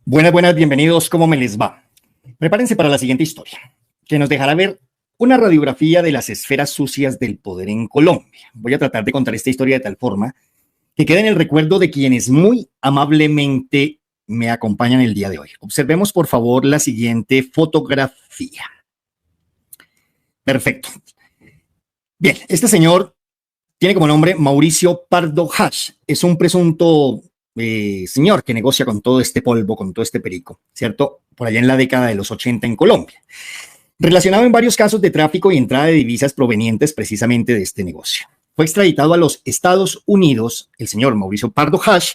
Buenas, buenas, bienvenidos. ¿Cómo me les va? Prepárense para la siguiente historia, que nos dejará ver una radiografía de las esferas sucias del poder en Colombia. Voy a tratar de contar esta historia de tal forma que quede en el recuerdo de quienes muy amablemente me acompañan el día de hoy. Observemos, por favor, la siguiente fotografía. Perfecto. Bien, este señor tiene como nombre Mauricio Pardo Hash. Es un presunto señor que negocia con todo este polvo, con todo este perico, ¿cierto? Por allá en la década de los 80 en Colombia. Relacionado en varios casos de tráfico y entrada de divisas provenientes precisamente de este negocio. Fue extraditado a los Estados Unidos el señor Mauricio Pardo Hash,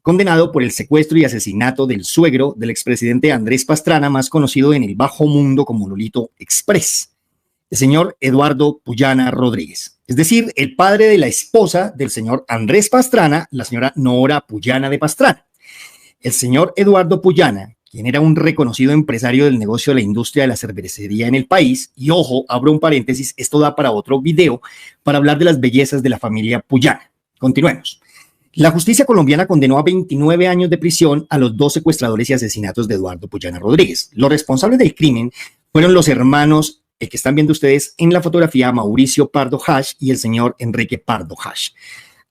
condenado por el secuestro y asesinato del suegro del expresidente Andrés Pastrana, más conocido en el bajo mundo como Lolito Express, el señor Eduardo Puyana Rodríguez, es decir, el padre de la esposa del señor Andrés Pastrana, la señora Nora Puyana de Pastrana. El señor Eduardo Puyana, quien era un reconocido empresario del negocio de la industria de la cervecería en el país, y ojo, abro un paréntesis, esto da para otro video, para hablar de las bellezas de la familia Puyana. Continuemos. La justicia colombiana condenó a 29 años de prisión a los dos secuestradores y asesinatos de Eduardo Puyana Rodríguez. Los responsables del crimen fueron los hermanos, el que están viendo ustedes en la fotografía, Mauricio Pardo Hash y el señor Enrique Pardo Hash.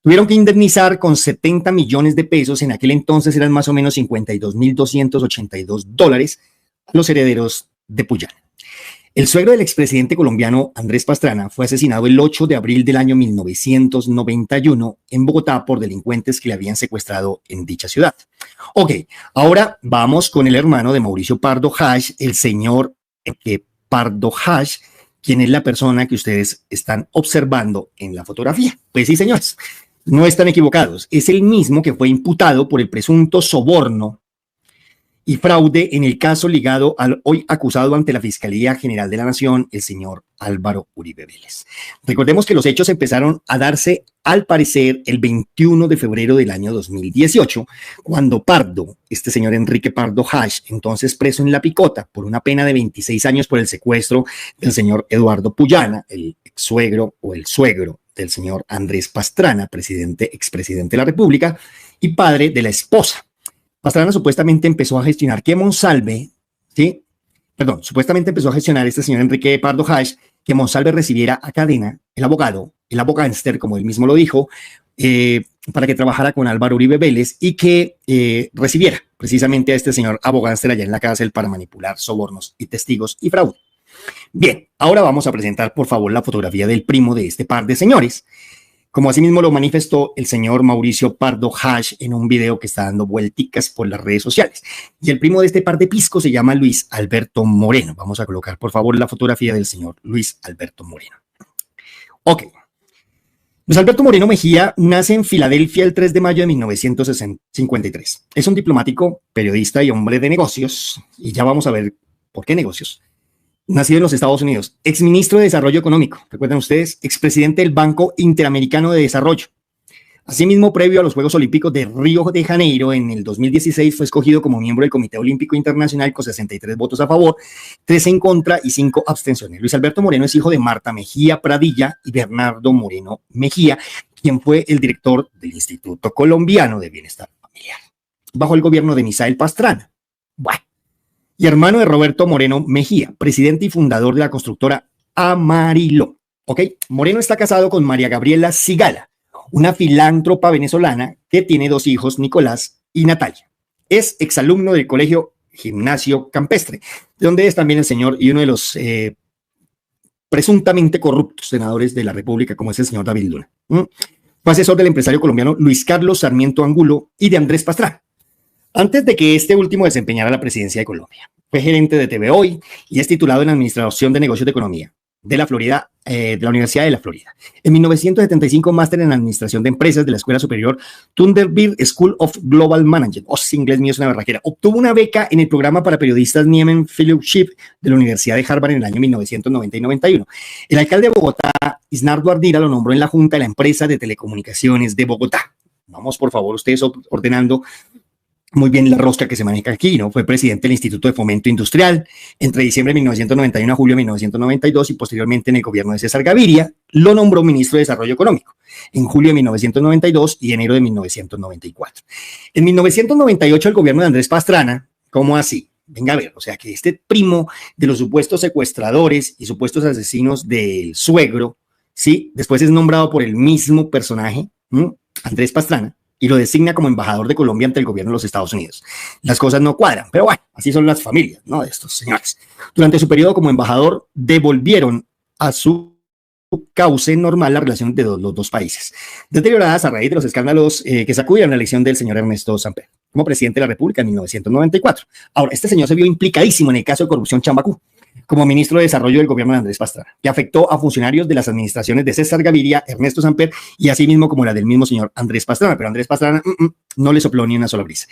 Tuvieron que indemnizar con 70 millones de pesos, en aquel entonces eran más o menos 52.282 dólares, a los herederos de Puyana. El suegro del expresidente colombiano Andrés Pastrana fue asesinado el 8 de abril del año 1991 en Bogotá por delincuentes que le habían secuestrado en dicha ciudad. Ok, ahora vamos con el hermano de Mauricio Pardo Hash, el señor Pardo Hash, quien es la persona que ustedes están observando en la fotografía. Pues sí, señores, no están equivocados. Es el mismo que fue imputado por el presunto soborno y fraude en el caso ligado al hoy acusado ante la Fiscalía General de la Nación, el señor Álvaro Uribe Vélez. Recordemos que los hechos empezaron a darse, al parecer, el 21 de febrero del año 2018, cuando Pardo, este señor Enrique Pardo Hash, entonces preso en La Picota por una pena de 26 años por el secuestro del señor Eduardo Puyana, el ex suegro o el suegro del señor Andrés Pastrana, expresidente de la República y padre de la esposa. Pastrana supuestamente empezó a gestionar que Monsalve, ¿sí? Perdón, supuestamente empezó a gestionar este señor Enrique Pardo Hash, que Monsalve recibiera a Cadena, el abogado, el abogánster, como él mismo lo dijo, para que trabajara con Álvaro Uribe Vélez y que recibiera precisamente a este señor abogánster allá en la cárcel para manipular sobornos y testigos y fraude. Bien, ahora vamos a presentar, por favor, la fotografía del primo de este par de señores, como asimismo lo manifestó el señor Mauricio Pardo Hash en un video que está dando vuelticas por las redes sociales. Y el primo de este par de pisco se llama Luis Alberto Moreno. Vamos a colocar, por favor, la fotografía del señor Luis Alberto Moreno. Ok. Luis Alberto Moreno Mejía nace en Filadelfia el 3 de mayo de 1953. Es un diplomático, periodista y hombre de negocios. Y ya vamos a ver por qué negocios. Nacido en los Estados Unidos, exministro de Desarrollo Económico, recuerdan ustedes, expresidente del Banco Interamericano de Desarrollo. Asimismo, previo a los Juegos Olímpicos de Río de Janeiro, en el 2016 fue escogido como miembro del Comité Olímpico Internacional con 63 votos a favor, 3 en contra y 5 abstenciones. Luis Alberto Moreno es hijo de Marta Mejía Pradilla y Bernardo Moreno Mejía, quien fue el director del Instituto Colombiano de Bienestar Familiar, bajo el gobierno de Misael Pastrana. Bueno. Y hermano de Roberto Moreno Mejía, presidente y fundador de la constructora Amarillo. ¿Ok? Moreno está casado con María Gabriela Sigala, una filántropa venezolana que tiene 2 hijos, Nicolás y Natalia. Es exalumno del Colegio Gimnasio Campestre, donde es también el señor y uno de los presuntamente corruptos senadores de la República, como es el señor David Luna. Fue asesor del empresario colombiano Luis Carlos Sarmiento Angulo y de Andrés Pastrana, antes de que este último desempeñara la presidencia de Colombia. Fue gerente de TV Hoy y es titulado en Administración de Negocios de Economía de la Florida, de la Universidad de la Florida. En 1975, máster en Administración de Empresas de la Escuela Superior Thunderbird School of Global Management. Inglés mío es una barraquera. Obtuvo una beca en el programa para periodistas Nieman Fellowship de la Universidad de Harvard en el año 1990 y 91. El alcalde de Bogotá, Isnardo Ardila, lo nombró en la Junta de la Empresa de Telecomunicaciones de Bogotá. Vamos, por favor, ustedes ordenando muy bien la rosca que se maneja aquí, ¿no? Fue presidente del Instituto de Fomento Industrial entre diciembre de 1991 a julio de 1992 y posteriormente en el gobierno de César Gaviria lo nombró ministro de Desarrollo Económico en julio de 1992 y enero de 1994. En 1998 el gobierno de Andrés Pastrana ¿Cómo así? Venga a ver, o sea que este primo de los supuestos secuestradores y supuestos asesinos del suegro, ¿sí? Después es nombrado por el mismo personaje, Andrés Pastrana, y lo designa como embajador de Colombia ante el gobierno de los Estados Unidos. Las cosas no cuadran, pero bueno, así son las familias, ¿no? De estos señores. Durante su periodo como embajador, devolvieron a su cauce normal la relación de los dos países, deterioradas a raíz de los escándalos que sacudieron la elección del señor Ernesto Samper como presidente de la República en 1994. Ahora, este señor se vio implicadísimo en el caso de corrupción Chambacú, como ministro de Desarrollo del gobierno de Andrés Pastrana, que afectó a funcionarios de las administraciones de César Gaviria, Ernesto Samper y asimismo como la del mismo señor Andrés Pastrana, pero Andrés Pastrana no le sopló ni una sola brisa.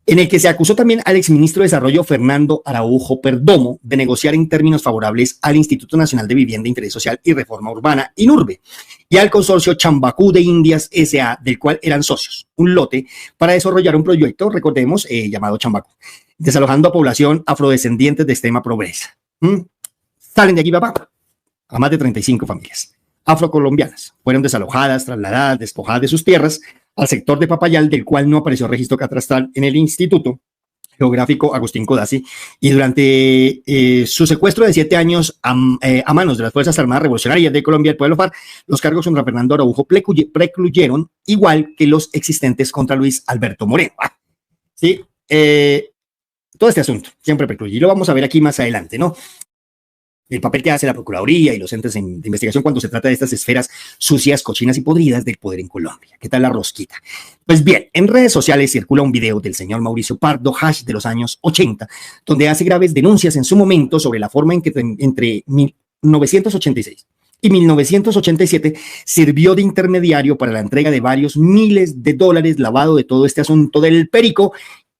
En el que se acusó también al exministro de Desarrollo Fernando Araujo Perdomo de negociar en términos favorables al Instituto Nacional de Vivienda, Interés Social y Reforma Urbana, INURBE, y al consorcio Chambacú de Indias S.A., del cual eran socios, un lote para desarrollar un proyecto, recordemos, llamado Chambacú, desalojando a población afrodescendientes de extrema pobreza. Salen de aquí, papá, a más de 35 familias afrocolombianas. Fueron desalojadas, trasladadas, despojadas de sus tierras al sector de Papayal, del cual no apareció registro catastral en el Instituto Geográfico Agustín Codazzi, y durante su secuestro de 7 años a manos de las Fuerzas Armadas Revolucionarias de Colombia, el pueblo FARC, los cargos contra Fernando Araujo precluyeron, igual que los existentes contra Luis Alberto Moreno. Sí, todo este asunto siempre precluye, y lo vamos a ver aquí más adelante, ¿no? El papel que hace la Procuraduría y los entes de investigación cuando se trata de estas esferas sucias, cochinas y podridas del poder en Colombia. ¿Qué tal la rosquita? Pues bien, en redes sociales circula un video del señor Mauricio Pardo Hash de los años 80, donde hace graves denuncias en su momento sobre la forma en que entre 1986 y 1987 sirvió de intermediario para la entrega de varios miles de dólares lavado de todo este asunto del perico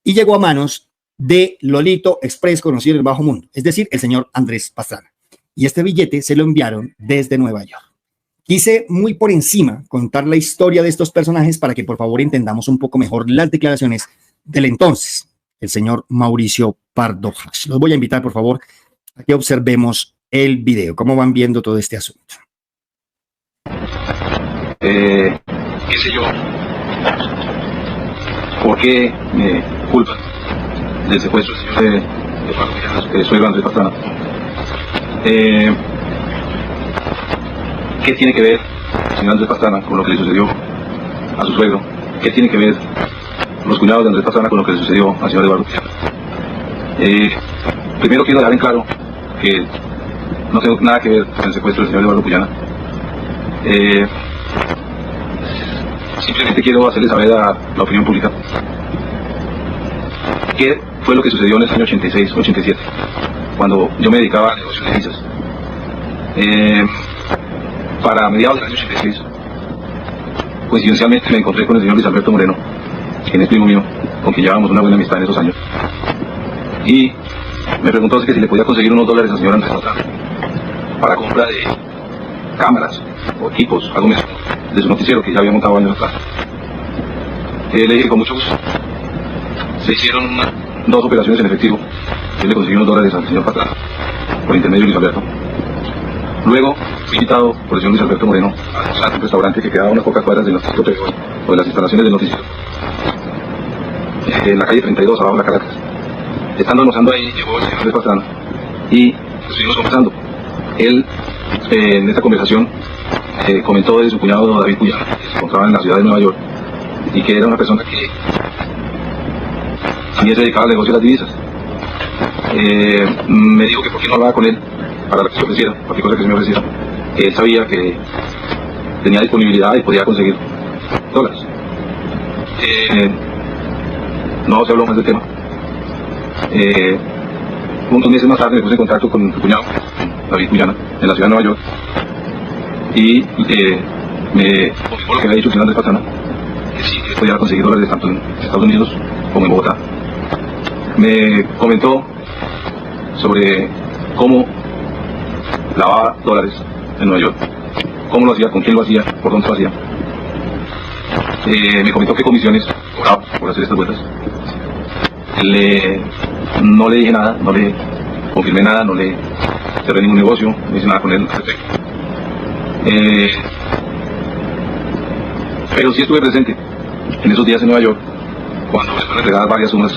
y llegó a manos de Lolito Express, conocido en el bajo mundo, es decir, el señor Andrés Pastrana. Y este billete se lo enviaron desde Nueva York. Quise muy por encima contar la historia de estos personajes para que por favor entendamos un poco mejor las declaraciones del entonces, el señor Mauricio Pardo Hash. Los voy a invitar por favor a que observemos el video, cómo van viendo todo este asunto. ¿Qué sé yo? ¿Por qué me culpan del secuestro del señor de suegro Andrés Pastrana? ¿Qué tiene que ver el señor Andrés Pastrana con lo que le sucedió a su suegro? ¿Qué tiene que ver los cuñados de Andrés Pastrana con lo que le sucedió al señor Eduardo Puyana? Primero quiero dejar en claro que no tengo nada que ver con el secuestro del señor Eduardo Puyana. Simplemente quiero hacerle saber a la opinión pública qué fue lo que sucedió en el año 86-87, cuando yo me dedicaba a negocios de divisas. Para mediados del año 86, coincidencialmente me encontré con el señor Luis Alberto Moreno, quien es primo mío, con quien llevábamos una buena amistad en esos años, y me preguntó que si le podía conseguir unos dólares al señor Andrés Pastrana para compra de cámaras o equipos, algo mismo, de su noticiero que ya había montado años atrás. Le dije con mucho gusto. Se hicieron 2 operaciones en efectivo. Yo le conseguí unos dólares al señor Pastrana por intermedio de Luis Alberto. Luego fui invitado por el señor Luis Alberto Moreno a un restaurante que quedaba a unas pocas cuadras del noticiero o de las instalaciones del noticiero, en la calle 32, abajo de la Caracas. Estando almorzando ahí, llegó el señor Andrés Pastrana y estuvimos conversando. Él, en esta conversación, comentó de su cuñado David Puyana, que se encontraba en la ciudad de Nueva York y que era una persona que también se dedicaba al negocio de las divisas. Me dijo que por qué no hablaba con él para que se ofreciera, cualquier cosa que se me ofreciera, que él sabía que tenía disponibilidad y podía conseguir dólares. No se habló más del tema. Unos meses más tarde me puse en contacto con su cuñado, David Puyana, en la ciudad de Nueva York, y me confirmó lo que había dicho el señor Andrés Pastrana, que sí que podía conseguir dólares tanto en Estados Unidos como en Bogotá. Me comentó sobre cómo lavaba dólares en Nueva York, cómo lo hacía, con quién lo hacía, por dónde lo hacía. Me comentó qué comisiones cobraba por hacer estas vueltas. No le dije nada, no le confirmé nada, no le cerré ningún negocio, no hice nada con él al respecto. Pero sí estuve presente en esos días en Nueva York, cuando me fueron entregadas varias sumas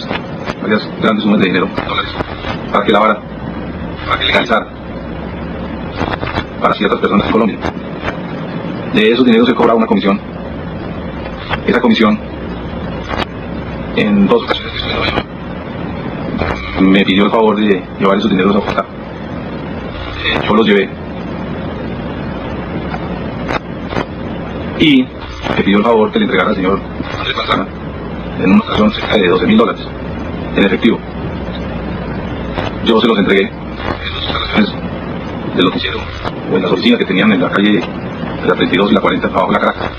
varias grandes sumas de dinero, dólares, para que lavara, para que legalizara para ciertas personas en Colombia. De esos dineros se cobraba una comisión. Esa comisión, en 2 ocasiones que estuve en Nueva York, me pidió el favor de llevar esos dineros a Bogotá. Yo los llevé. Y me pidió el favor que le entregara al señor Andrés Pastrana en una ocasión cerca de $12.000 en efectivo. Yo se los entregué en las instalaciones del noticiero o en las oficinas que tenían en la calle de la 32 y la 40 abajo de la Caracas.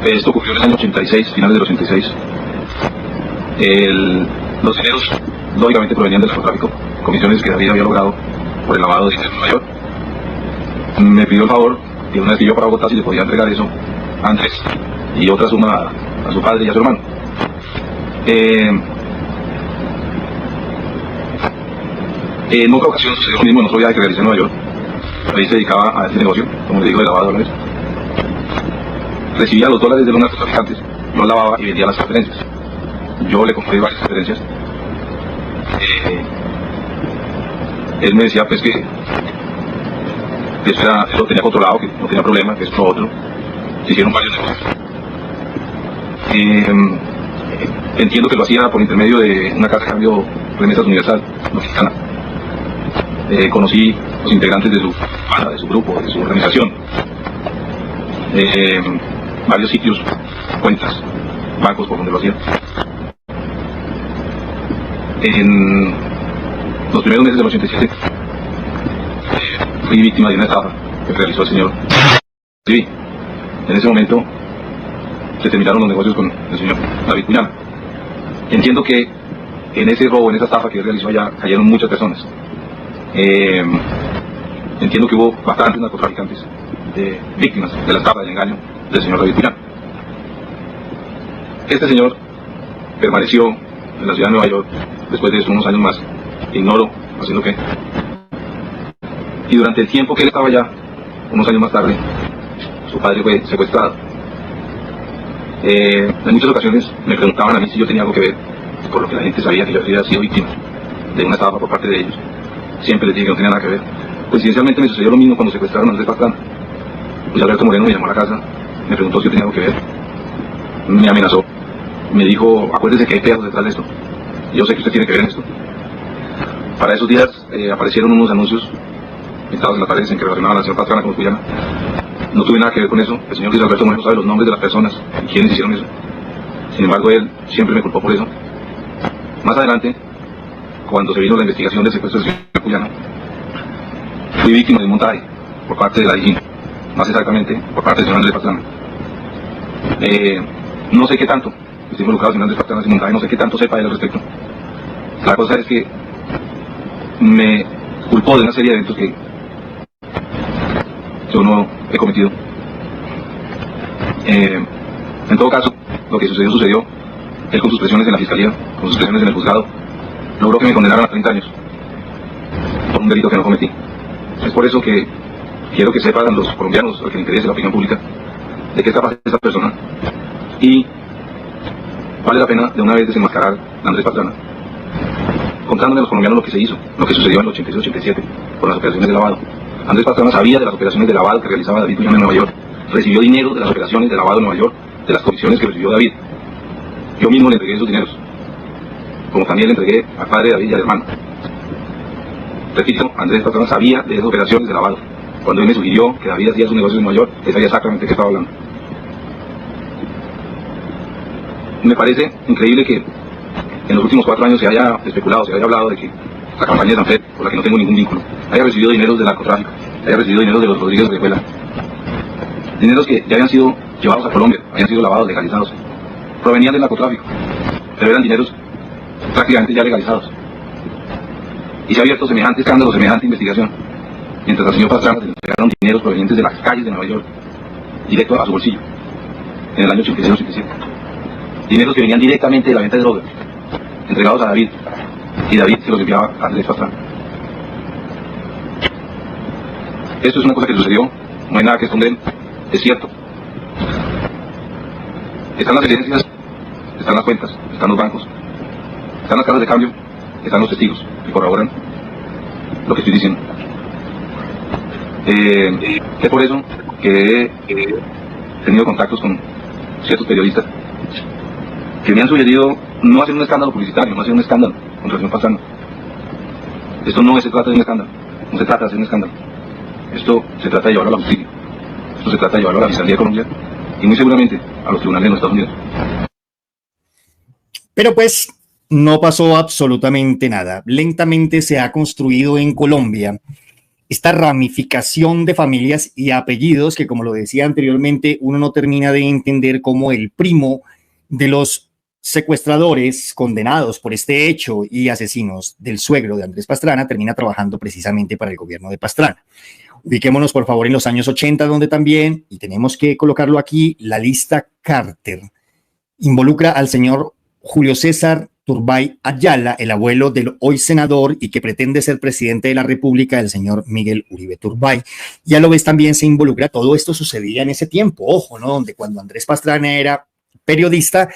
Esto ocurrió en el año 86, finales del 86. Los dineros lógicamente provenían del narcotráfico, comisiones que David había logrado por el lavado de dinero en Nueva York. Me pidió el favor, y una vez que yo para Bogotá, si le podía entregar eso a Andrés y otra suma a su padre y a su hermano. En otra ocasión sucedió lo mismo en otro viaje que realicé en Nueva York. Ahí se dedicaba a este negocio, como le digo, de lavado de dólares. Recibía los dólares de los narcotraficantes, los lavaba y vendía las transferencias. Yo le compré varias transferencias. Él me decía pues que eso lo tenía controlado, que no tenía problema, que eso lo otro. Se hicieron varios negocios. Entiendo que lo hacía por intermedio de una casa de cambio Remesas Universal, mexicana. Conocí los integrantes de su banda, de su grupo, de su organización. Varios sitios, cuentas, bancos por donde lo hacía. En los primeros meses del 87 fui víctima de una estafa que realizó el señor. Sí, en ese momento se terminaron los negocios con el señor David Cuñana. Entiendo que en ese robo, en esa estafa que realizó allá, cayeron muchas personas. Entiendo que hubo bastantes narcotraficantes víctimas de la estafa, del engaño del señor David Cuñana. Este señor permaneció en la ciudad de Nueva York después de eso unos años más, ignoro haciendo qué. Y durante el tiempo que él estaba allá, unos años más tarde, su padre fue secuestrado. En muchas ocasiones me preguntaban a mí si yo tenía algo que ver, por lo que la gente sabía que yo había sido víctima de una estafa por parte de ellos. Siempre les dije que no tenía nada que ver. Coincidencialmente me sucedió lo mismo cuando secuestraron a Andrés Pastrana. Luis Alberto Moreno me llamó a la casa, me preguntó si yo tenía algo que ver, me amenazó, me dijo, acuérdese que hay pedos detrás de esto, yo sé que usted tiene que ver en esto. Para esos días aparecieron unos anuncios pintados en las paredes en que relacionaban a la señora Pastrana con Cuyana. No tuve nada que ver con eso, el señor Luis Alberto Moreno sabe los nombres de las personas y quiénes hicieron eso. Sin embargo, él siempre me culpó por eso. Más adelante, cuando se vino la investigación del secuestro del señor Cuyana, fui víctima de un montaje por parte de la DIGIN, más exactamente por parte del señor Andrés Pastrana. No sé qué tanto, estoy involucrado en Andrés Pastrana ese montaje, no sé qué tanto sepa él al respecto. La cosa es que me culpó de una serie de eventos que yo no he cometido. En todo caso, lo que sucedió. Él con sus presiones en la fiscalía, con sus presiones en el juzgado, logró que me condenaran a 30 años por un delito que no cometí. Es por eso que quiero que sepan los colombianos, al que le interese la opinión pública, de qué es capaz esta persona. Y vale la pena de una vez desenmascarar a Andrés Pastrana, contándole a los colombianos lo que se hizo, lo que sucedió en el 86-87 con las operaciones de lavado. Andrés Pastrana sabía de las operaciones de lavado que realizaba David Cuñana en Nueva York. Recibió dinero de las operaciones de lavado en Nueva York, de las comisiones que recibió David. Yo mismo le entregué esos dineros, como también le entregué al padre de David y al hermano. Repito, Andrés Pastrana sabía de esas operaciones de lavado. Cuando él me sugirió que David hacía sus negocios en Nueva York, él sabía exactamente de qué estaba hablando. Me parece increíble que en los últimos 4 años se haya especulado, se haya hablado de que la campaña de Sanfer, por la que no tengo ningún vínculo, haya recibido dineros del narcotráfico, haya recibido dineros de los Rodríguez de Venezuela. Dineros que ya habían sido llevados a Colombia, habían sido lavados, legalizados. Provenían del narcotráfico, pero eran dineros prácticamente ya legalizados. Y se ha abierto semejante escándalo, semejante investigación, mientras al señor Pastrana se le entregaron dineros provenientes de las calles de Nueva York, directo a su bolsillo, en el año 86-87. Dineros que venían directamente de la venta de drogas, entregados a David, y David se los enviaba a Andrés Pastrana. Esto es una cosa que sucedió, no hay nada que esconder, es cierto. Están las evidencias están las cuentas, están los bancos, están las casas de cambio, están los testigos que corroboran lo que estoy diciendo. Es por eso que he tenido contactos con ciertos periodistas que me han sugerido no hacer un escándalo publicitario, no hacer un escándalo contra el señor Pastrana. Esto no se trata de un escándalo, no se trata de hacer un escándalo. Esto se trata de llevarlo a la justicia, esto se trata de llevarlo a la Fiscalía de Colombia y muy seguramente a los tribunales de los Estados Unidos. Pero pues no pasó absolutamente nada. Lentamente se ha construido en Colombia esta ramificación de familias y apellidos que, como lo decía anteriormente, uno no termina de entender cómo el primo de los secuestradores condenados por este hecho y asesinos del suegro de Andrés Pastrana termina trabajando precisamente para el gobierno de Pastrana. Ubiquémonos, por favor, en los años 80, donde también, y tenemos que colocarlo aquí, la lista Carter involucra al señor Julio César Turbay Ayala, el abuelo del hoy senador y que pretende ser presidente de la República, el señor Miguel Uribe Turbay. Ya lo ves, también se involucra, todo esto sucedía en ese tiempo, ojo, ¿no? Donde cuando Andrés Pastrana era periodista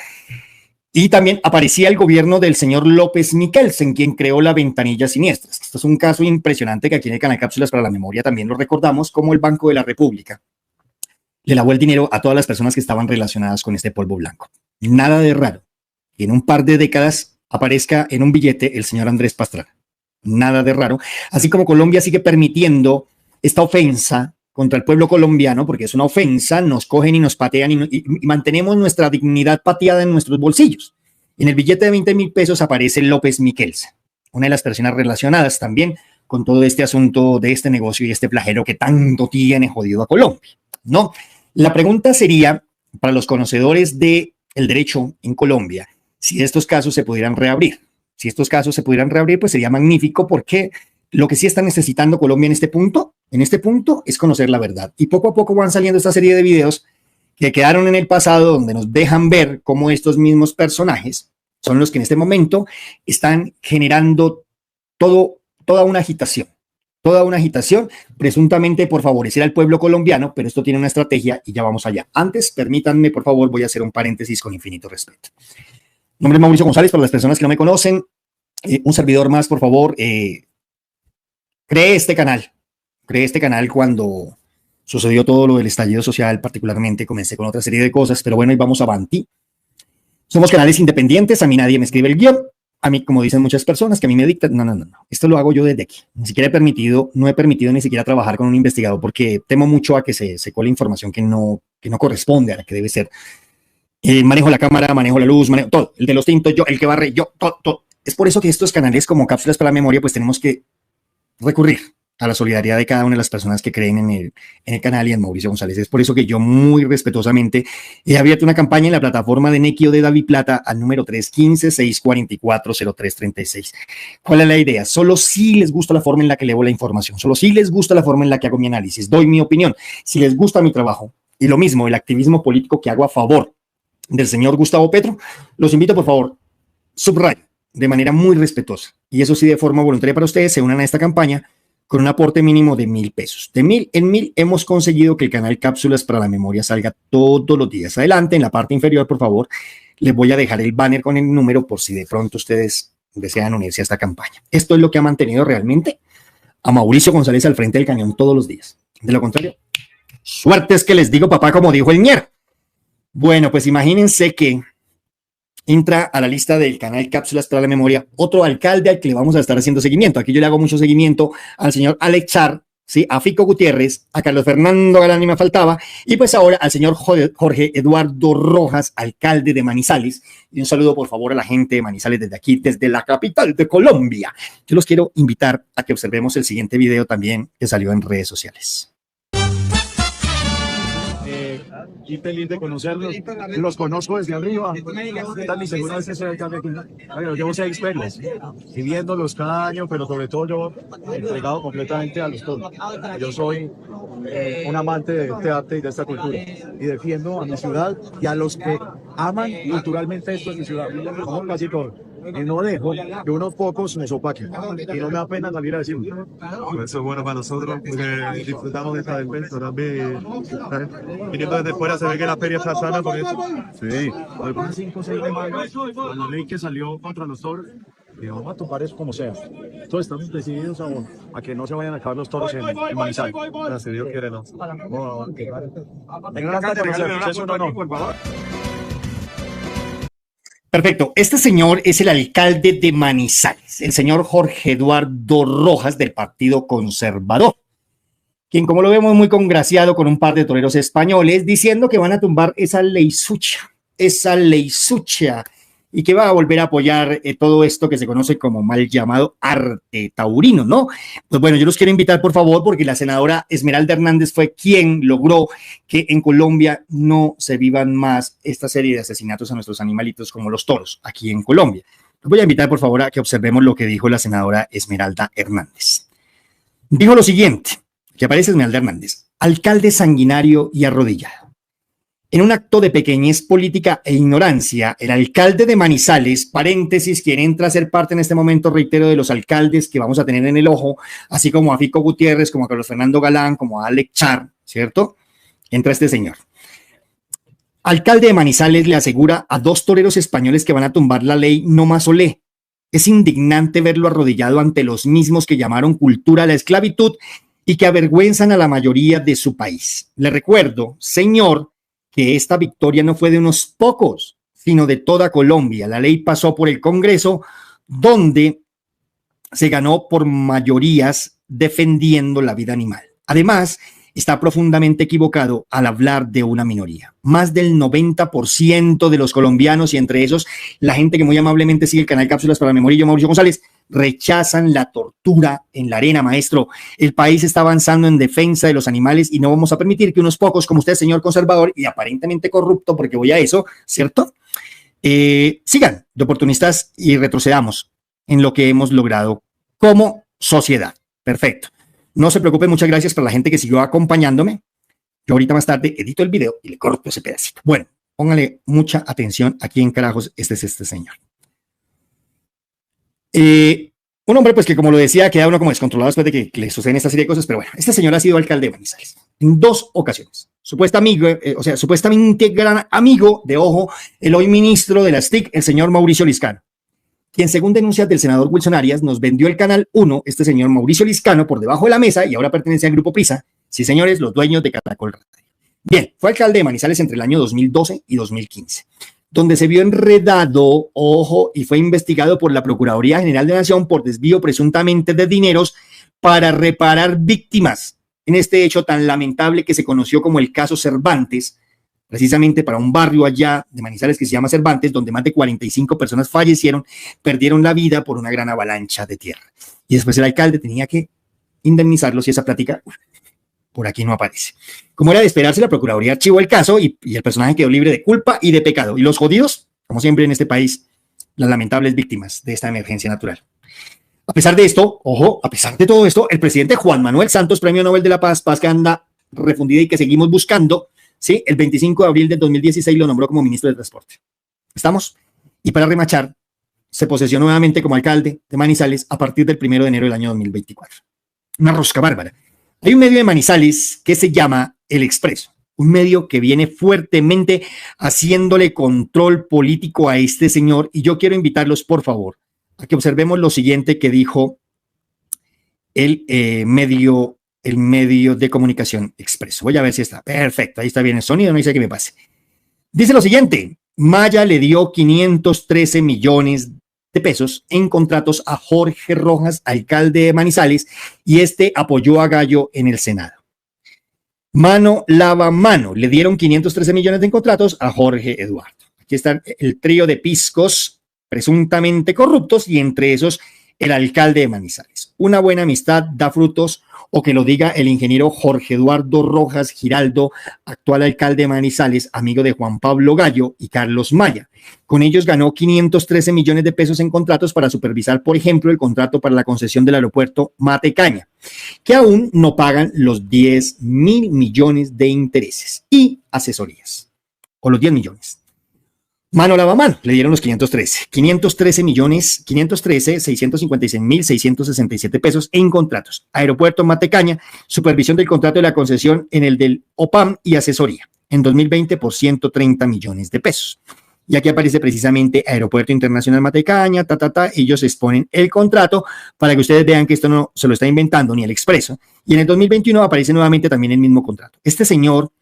y también aparecía el gobierno del señor López Miquelsen, quien creó la ventanilla siniestra. Esto es un caso impresionante que aquí en el canal Cápsulas para la Memoria también lo recordamos, como el Banco de la República le lavó el dinero a todas las personas que estaban relacionadas con este polvo blanco. Nada de raro que en un par de décadas aparezca en un billete el señor Andrés Pastrana. Nada de raro. Así como Colombia sigue permitiendo esta ofensa contra el pueblo colombiano, porque es una ofensa, nos cogen y nos patean y mantenemos nuestra dignidad pateada en nuestros bolsillos. En el billete de 20,000 pesos aparece López Miquelsen, una de las personas relacionadas también con todo este asunto de este negocio y este flagelo que tanto tiene jodido a Colombia, ¿no? La pregunta sería, para los conocedores del derecho en Colombia, si estos casos se pudieran reabrir. Si estos casos se pudieran reabrir, pues sería magnífico, porque lo que sí está necesitando Colombia en este punto es conocer la verdad. Y poco a poco van saliendo esta serie de videos que quedaron en el pasado, donde nos dejan ver cómo estos mismos personajes son los que en este momento están generando toda una agitación, presuntamente por favorecer al pueblo colombiano, pero esto tiene una estrategia y ya vamos allá. Antes, permítanme, por favor, voy a hacer un paréntesis con infinito respeto. Mi nombre es Mauricio González, para las personas que no me conocen, un servidor más, por favor, creé este canal cuando sucedió todo lo del estallido social, particularmente comencé con otra serie de cosas, pero bueno, y vamos avanti. Somos canales independientes, a mí nadie me escribe el guión, a mí, como dicen muchas personas, que a mí me dictan, no, esto lo hago yo desde aquí, no he permitido ni siquiera trabajar con un investigador, porque temo mucho a que se cuele información que no corresponde a la que debe ser. Manejo la cámara, manejo la luz, manejo todo, el de los tintos, yo, el que barre, yo, todo. Es por eso que estos canales como Cápsulas para la Memoria, pues tenemos que recurrir a la solidaridad de cada una de las personas que creen en el canal y en Mauricio González. Es por eso que yo muy respetuosamente he abierto una campaña en la plataforma de Nequi o de David Plata al número 315-644-0336. ¿Cuál es la idea? Solo si les gusta la forma en la que leo la información, solo si les gusta la forma en la que hago mi análisis, doy mi opinión, si les gusta mi trabajo y lo mismo, el activismo político que hago a favor del señor Gustavo Petro, los invito, por favor, subrayo de manera muy respetuosa, y eso sí de forma voluntaria para ustedes, se unan a esta campaña con un aporte mínimo de 1,000 pesos. De 1,000 en 1,000 hemos conseguido que el canal Cápsulas para la Memoria salga todos los días. Adelante, en la parte inferior, por favor, les voy a dejar el banner con el número por si de pronto ustedes desean unirse a esta campaña. Esto es lo que ha mantenido realmente a Mauricio González al frente del cañón todos los días. De lo contrario, suerte es que les digo, papá, como dijo el ñer. Bueno, pues imagínense que entra a la lista del canal Cápsulas para la Memoria otro alcalde al que le vamos a estar haciendo seguimiento. Aquí yo le hago mucho seguimiento al señor Alex Char, ¿sí? A Fico Gutiérrez, a Carlos Fernando Galán, y me faltaba, y pues ahora al señor Jorge Eduardo Rojas, alcalde de Manizales. Y un saludo, por favor, a la gente de Manizales desde aquí, desde la capital de Colombia. Yo los quiero invitar a que observemos el siguiente video también que salió en redes sociales. Y feliz de conocerlos, los conozco desde arriba. Esta es mi segunda vez que estoy acá. Bueno, llevo 6 ferias y viéndolos cada año, pero sobre todo yo entregado completamente a los toros. Yo soy un amante de este arte y de esta cultura y defiendo a mi ciudad y a los que aman culturalmente esto en mi ciudad, como casi todo. Y no dejo que unos pocos nos opaquen. Y no me da pena salir a decirlo. Eso es bueno para nosotros, porque disfrutamos de esta defensa también. Viniendo desde fuera se ve que la feria está sana por eso. Sí, hoy van 5 o 6 de mayo, con la ley que salió contra los toros. Y vamos a tomar eso como sea. Todos estamos decididos a que no se vayan a acabar los toros en Manizales. Si Dios quiere, no. Es un honor. Perfecto. Este señor es el alcalde de Manizales, el señor Jorge Eduardo Rojas del Partido Conservador, quien, como lo vemos, muy congraciado con un par de toreros españoles, diciendo que van a tumbar esa ley sucia, y que va a volver a apoyar todo esto que se conoce como mal llamado arte taurino, ¿no? Pues bueno, yo los quiero invitar, por favor, porque la senadora Esmeralda Hernández fue quien logró que en Colombia no se vivan más esta serie de asesinatos a nuestros animalitos como los toros aquí en Colombia. Los voy a invitar, por favor, a que observemos lo que dijo la senadora Esmeralda Hernández. Dijo lo siguiente, que aparece Esmeralda Hernández: alcalde sanguinario y arrodillado. En un acto de pequeñez política e ignorancia, el alcalde de Manizales, paréntesis, quien entra a ser parte en este momento, reitero, de los alcaldes que vamos a tener en el ojo, así como a Fico Gutiérrez, como a Carlos Fernando Galán, como a Alex Char, ¿cierto? Entra este señor. Alcalde de Manizales le asegura a 2 toreros españoles que van a tumbar la ley no más olé. Es indignante verlo arrodillado ante los mismos que llamaron cultura a la esclavitud y que avergüenzan a la mayoría de su país. Le recuerdo, señor, que esta victoria no fue de unos pocos, sino de toda Colombia. La ley pasó por el Congreso, donde se ganó por mayorías defendiendo la vida animal. Además, está profundamente equivocado al hablar de una minoría. Más del 90% de los colombianos, y entre esos la gente que muy amablemente sigue el canal Cápsulas para la Memoria y yo, Mauricio González, rechazan la tortura en la arena, maestro. El país está avanzando en defensa de los animales y no vamos a permitir que unos pocos, como usted, señor conservador y aparentemente corrupto, porque voy a eso, ¿cierto? Sigan de oportunistas y retrocedamos en lo que hemos logrado como sociedad. Perfecto. No se preocupe, muchas gracias para la gente que siguió acompañándome. Yo ahorita más tarde edito el video y le corto ese pedacito. Bueno, póngale mucha atención a quién carajos es este señor. Un hombre, pues, que, como lo decía, queda uno como descontrolado después de que le suceden esta serie de cosas, pero bueno, este señor ha sido alcalde de Manizales en 2 ocasiones. Supuestamente gran amigo de, ojo, el hoy ministro de las TIC, el señor Mauricio Liscano, quien, según denuncias del senador Wilson Arias, nos vendió el Canal 1, este señor Mauricio Liscano, por debajo de la mesa, y ahora pertenece al Grupo Prisa. Sí, señores, los dueños de Caracol Radio. Bien, fue alcalde de Manizales entre el año 2012 y 2015. Donde se vio enredado, ojo, y fue investigado por la Procuraduría General de la Nación por desvío presuntamente de dineros para reparar víctimas en este hecho tan lamentable que se conoció como el caso Cervantes, precisamente para un barrio allá de Manizales que se llama Cervantes, donde más de 45 personas fallecieron, perdieron la vida por una gran avalancha de tierra. Y después el alcalde tenía que indemnizarlos y esa plática por aquí no aparece. Como era de esperarse, la Procuraduría archivó el caso y el personaje quedó libre de culpa y de pecado. Y los jodidos, como siempre en este país, las lamentables víctimas de esta emergencia natural. A pesar de esto, ojo, a pesar de todo esto, el presidente Juan Manuel Santos, Premio Nobel de la Paz, paz que anda refundida y que seguimos buscando, ¿sí? El 25 de abril del 2016 lo nombró como ministro de Transporte. ¿Estamos? Y para remachar, se posesionó nuevamente como alcalde de Manizales a partir del 1 de enero del año 2024. Una rosca bárbara. Hay un medio de Manizales que se llama El Expreso, un medio que viene fuertemente haciéndole control político a este señor, y yo quiero invitarlos, por favor, a que observemos lo siguiente que dijo el medio de comunicación Expreso. Voy a ver si está perfecto, ahí está bien el sonido, no dice que me pase. Dice lo siguiente: Maya le dio 513 millones de pesos en contratos a Jorge Rojas, alcalde de Manizales, y este apoyó a Gallo en el Senado. Mano lava mano, le dieron 513 millones en contratos a Jorge Eduardo. Aquí está el trío de piscos presuntamente corruptos y entre esos el alcalde de Manizales. Una buena amistad da frutos, o que lo diga el ingeniero Jorge Eduardo Rojas Giraldo, actual alcalde de Manizales, amigo de Juan Pablo Gallo y Carlos Maya. Con ellos ganó 513 millones de pesos en contratos para supervisar, por ejemplo, el contrato para la concesión del aeropuerto Matecaña, que aún no pagan los 10.000 millones de intereses y asesorías, o los 10 millones. Mano lava mano, le dieron los 513.656.667 pesos en contratos. Aeropuerto Matecaña, supervisión del contrato de la concesión en el del OPAM y asesoría en 2020 por 130 millones de pesos. Y aquí aparece precisamente Aeropuerto Internacional Matecaña, ellos exponen el contrato para que ustedes vean que esto no se lo está inventando ni el Expreso. Y en el 2021 aparece nuevamente también el mismo contrato. Este señor,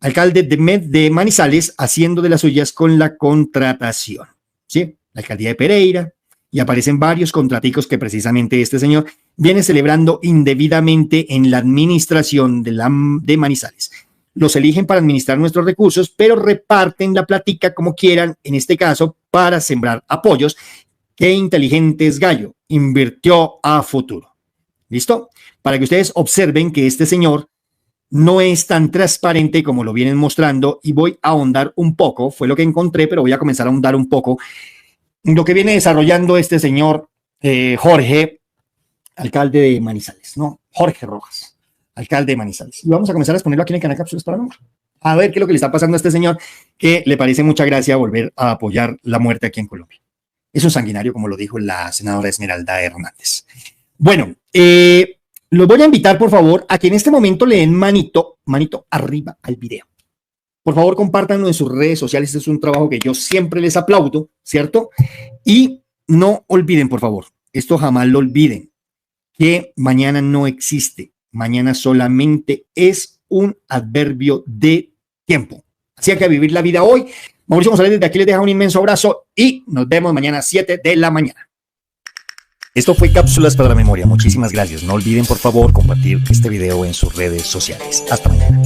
alcalde de Manizales, haciendo de las suyas con la contratación, ¿sí? La alcaldía de Pereira, y aparecen varios contraticos que precisamente este señor viene celebrando indebidamente en la administración de Manizales. Los eligen para administrar nuestros recursos, pero reparten la platica como quieran, en este caso, para sembrar apoyos. Qué inteligente es Gallo, invirtió a futuro. ¿Listo? Para que ustedes observen que este señor no es tan transparente como lo vienen mostrando, y voy a ahondar un poco, fue lo que encontré, pero voy a comenzar a ahondar un poco lo que viene desarrollando este señor Jorge, alcalde de Manizales, ¿no? Jorge Rojas, alcalde de Manizales. Y vamos a comenzar a exponerlo aquí en el canal Cápsulas para Amor. A ver qué es lo que le está pasando a este señor, que le parece mucha gracia volver a apoyar la muerte aquí en Colombia. Es un sanguinario, como lo dijo la senadora Esmeralda Hernández. Bueno, los voy a invitar, por favor, a que en este momento le den manito arriba al video. Por favor, compártanlo en sus redes sociales. Este es un trabajo que yo siempre les aplaudo, ¿cierto? Y no olviden, por favor, esto jamás lo olviden, que mañana no existe. Mañana solamente es un adverbio de tiempo. Así que a vivir la vida hoy. Mauricio González desde aquí les deja un inmenso abrazo y nos vemos mañana a 7 de la mañana. Esto fue Cápsulas para la Memoria. Muchísimas gracias. No olviden, por favor, compartir este video en sus redes sociales. Hasta mañana.